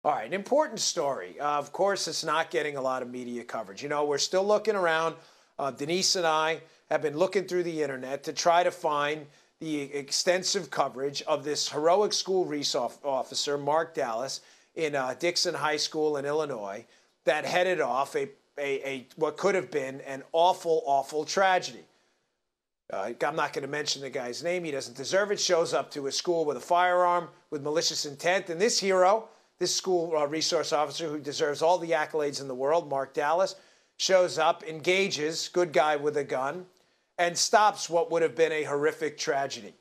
All right, an important story. Of course, it's not getting a lot of media coverage. You know, we're still looking around. Denise and I have been looking through the internet to try to find the extensive coverage of this heroic school resource officer, Mark Dallas, in Dixon High School in Illinois, that headed off what could have been an awful, awful tragedy. I'm not going to mention the guy's name. He doesn't deserve it. Shows up to a school with a firearm with malicious intent. And this hero, this school resource officer who deserves all the accolades in the world, Mark Dallas, shows up, engages, good guy with a gun, and stops what would have been a horrific tragedy.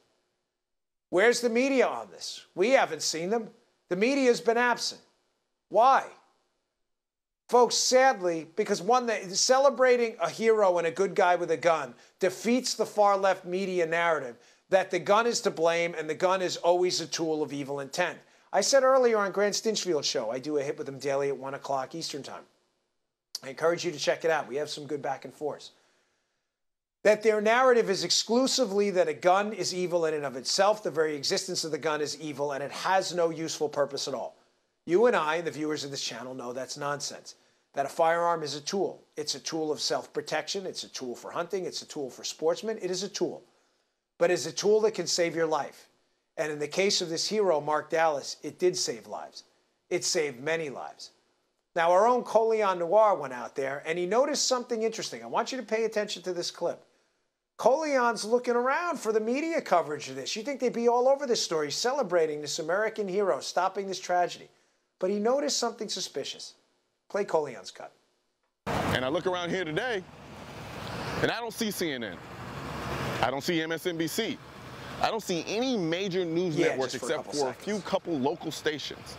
Where's the media on this? We haven't seen them. The media has been absent. Why? Folks, sadly, because celebrating a hero and a good guy with a gun defeats the far-left media narrative that the gun is to blame and the gun is always a tool of evil intent. I said earlier on Grant Stinchfield's show, I do a hit with him daily at 1 o'clock Eastern Time. I encourage you to check it out. We have some good back and forth. That their narrative is exclusively that a gun is evil in and of itself. The very existence of the gun is evil, and it has no useful purpose at all. You and I, and the viewers of this channel, know that's nonsense. That a firearm is a tool. It's a tool of self-protection. It's a tool for hunting. It's a tool for sportsmen. It is a tool. But it's a tool that can save your life. And in the case of this hero, Mark Dallas, it did save lives. It saved many lives. Now, our own Colion Noir went out there, and he noticed something interesting. I want you to pay attention to this clip. Colion's looking around for the media coverage of this. You think they'd be all over this story, celebrating this American hero, stopping this tragedy. But he noticed something suspicious. Play Colion's cut. And I look around here today, and I don't see CNN. I don't see MSNBC. I don't see any major news networks except for a few couple local stations.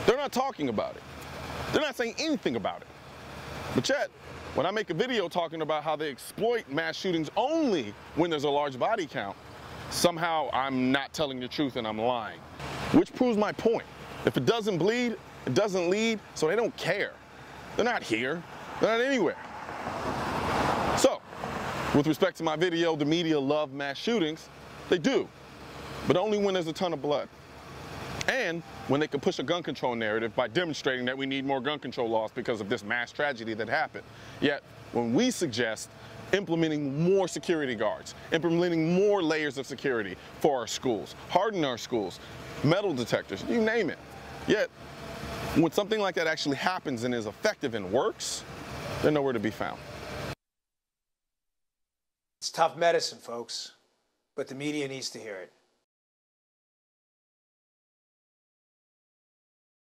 They're not talking about it. They're not saying anything about it. But yet, when I make a video talking about how they exploit mass shootings only when there's a large body count, somehow I'm not telling the truth and I'm lying. Which proves my point. If it doesn't bleed, it doesn't lead, so they don't care. They're not here. They're not anywhere. So, with respect to my video, the media love mass shootings. They do, but only when there's a ton of blood. And when they can push a gun control narrative by demonstrating that we need more gun control laws because of this mass tragedy that happened. Yet, when we suggest implementing more security guards, implementing more layers of security for our schools, harden our schools, metal detectors, you name it. Yet, when something like that actually happens and is effective and works, they're nowhere to be found. It's tough medicine, folks, but the media needs to hear it.